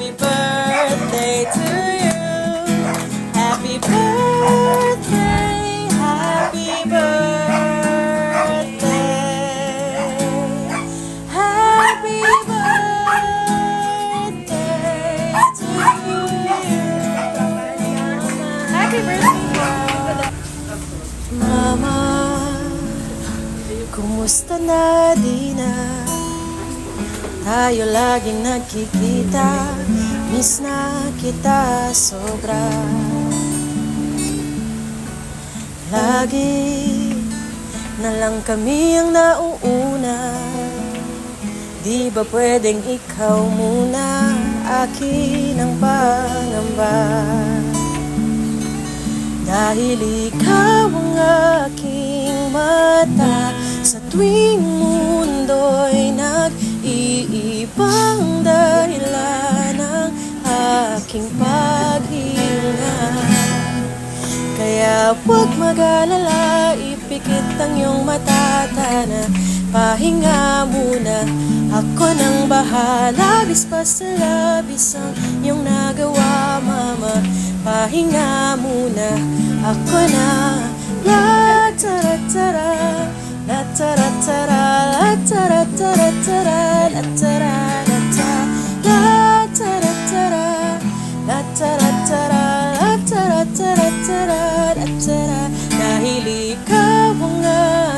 Happy birthday to you. Happy birthday, happy birthday. Happy birthday to you. Happy birthday, Mama. Kumusta na di na? Tayo laging nagkikita. Miss na kita sobra. Lagi na lang kami ang nauuna. Di ba pwedeng ikaw muna? Akin ang pangamba. Dahil ikaw ang aking mata. Sa tuwing mundo'y nag-iibang dahilan ng aking paghinga. Kaya huwag mag-alala, ipikit ang iyong matatana. Pahinga muna, ako nang bahala. Bispas sa labis ang iyong nagawa, Mama. Pahinga muna, ako na. La tara tara, la tara tara, la tara tara tara, la tara la ta, la tara tara, la tara tara, la tara tara tara, la tara. Dahil ikaw ang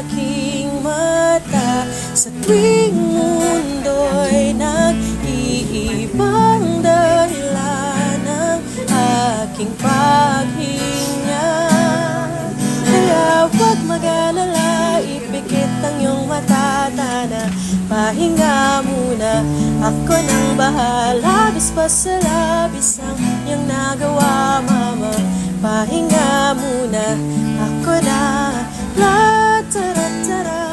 aking mata. Sa tuwing mundo'y nag-iibang dahilan ng aking paghinga. Kaya huwag mag-alala, ipikit ang iyong matatana. Pahinga muna, ako nang bahala. Bispas sa labis ang iyong nagawa, Mama. Pahinga muna, ako na. La tara tara,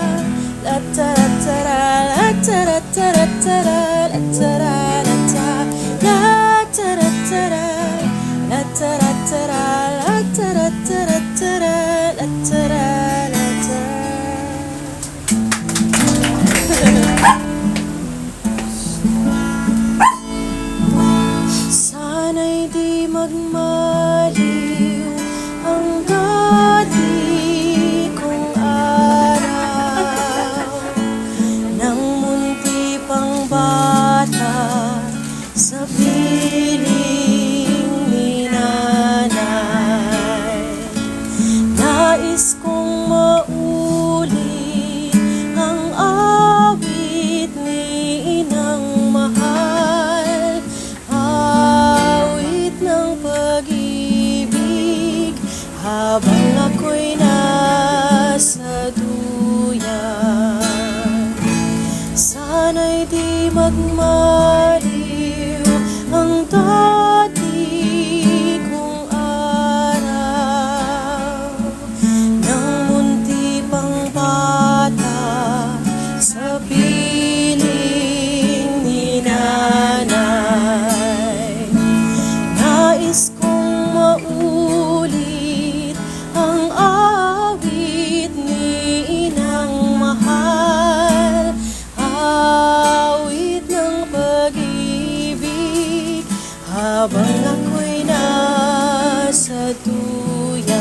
la tara tara, la tara tara tara, la tara la ta, la tara tara, la tara tara, la tara tara tara, la tara la ta. Sana'y di magmaliw hanggat di kong araw ng munti pang bata sa piling ni nanay. Nais kong maulit ang awit ni inang mahal, awit ng pag-ibig habang ako'y nasa duyan. Sana'y di magmaliw ang dati kong araw ng munti pang bata sa piling ni nanay. Nais kong maulit ang awit ni inang mahal, awit ng pag-ibig habang ako'y nasa duyan.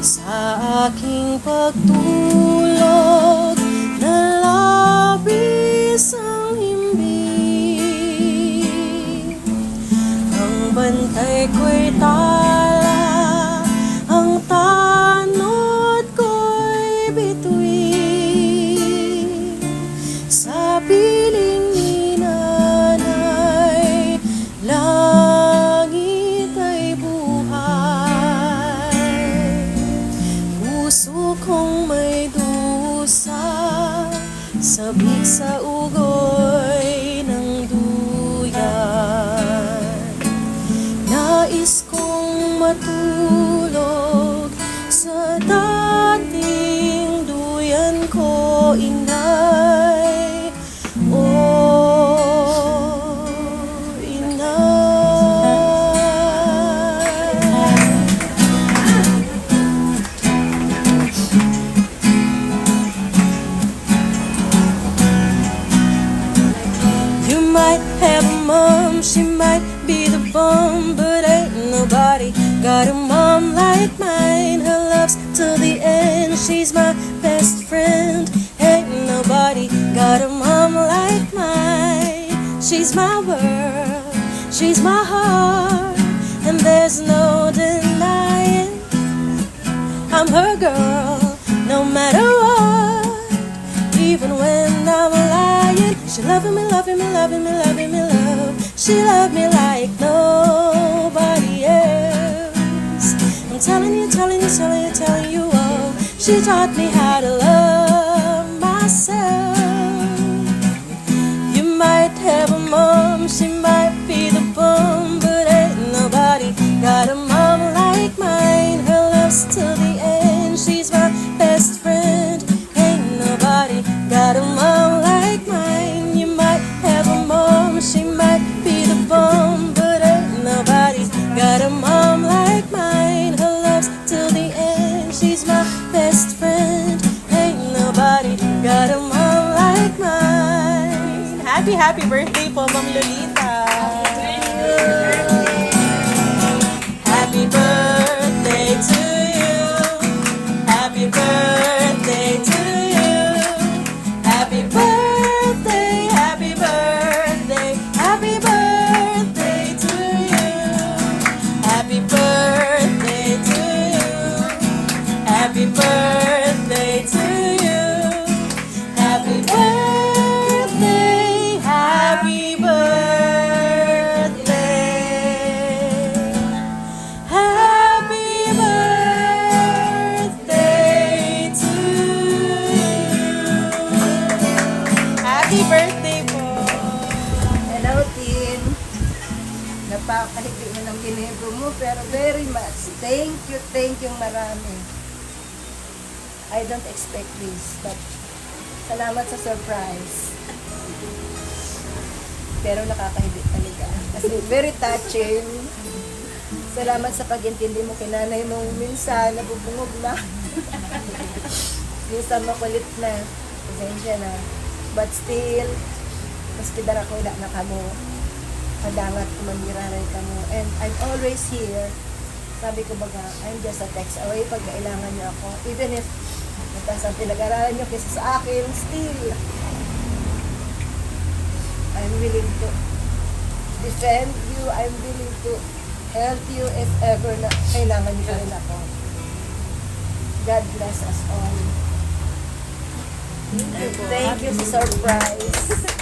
Sa aking pagtulog na labis ang himbing, ang bantay ko'y tala, ang tanod ko'y bituin. Sa piling ni nanay, langit ay buhay. Puso kong may dusa, sabik sa ugoy ng duyan. Nais kong matulog sa dating duyan ko, inay. Oh, inay. You might have a mom, she might be the bomb, but ain't nobody got a mom like mine. Her love's till the end, she's my best friend. Ain't nobody got a mom like mine. She's my world, she's my heart, and there's no denying I'm her girl, no matter what. Even when I'm lying, she loving me, loving me, loving me, loving me, love. She loved me like nobody else. I'm telling you, telling you, telling you, telling you all. She taught me how to love myself. You might have a mom, she might be the bomb, but ain't nobody got a mom like mine. Her love's till the end, she's my best friend. Ain't nobody got a mom like mine. You might have a mom, she might be the bomb, but ain't nobody got a mom like mine. Her love's till the end, she's my best friend. Ain't nobody got a mom like mine. Happy birthday po, Ma'am Lolita. Happy birthday to you. Happy birthday to you. Happy birthday, happy birthday, happy birthday to you. Happy birthday to you. Happy birthday to you. Happy birthday, happy birthday. Happy birthday to you. Happy birthday po. Hello, team. Napakahigit mo ng binigo mo, pero very much. Thank you marami. I don't expect this, but salamat sa surprise. Pero nakakahigit talaga. Kasi very touching. Salamat sa pag-intindi mo kay nanay mo minsan, nabubungog na. Minsan makulit na. Pasensya na. But still, maski dara ko wala na kamo. Kadangat ko maniraray kamo. And I'm always here. Sabi ko baga, I'm just a text away pag kailangan niyo ako. Even if mataas ang pinag-aralan niyo kaysa sa akin, still, I'm willing to defend you. I'm willing to help you if ever na kailangan niyo rin ako. God bless us all. Thank you sa surprise.